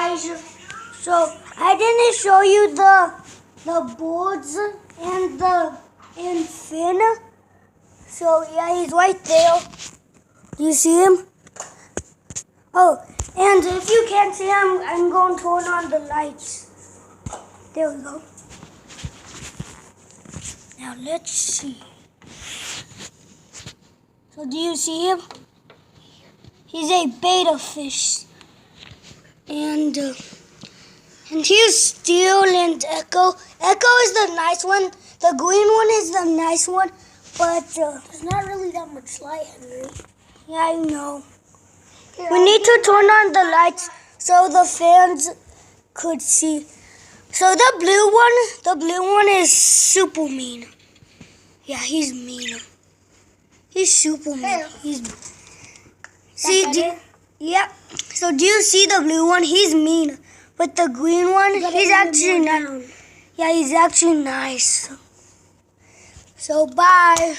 guys, so I didn't show you the boards and Finn. So yeah, he's right there. Do you see him? Oh, and if you can't see him, I'm going to turn on the lights. There we go. Now let's see. So do you see him? He's a beta fish. And here's Steel and Echo. Echo is the nice one. The green one is the nice one. But there's not really that much light, Henry. Yeah, I know. Here, we need to turn on the lights so the fans could see. So the blue one is super mean. Yeah, he's mean. He's super mean. Yeah. So do you see the blue one? He's mean. But the green one, he's actually nice. Yeah, he's actually nice. So bye.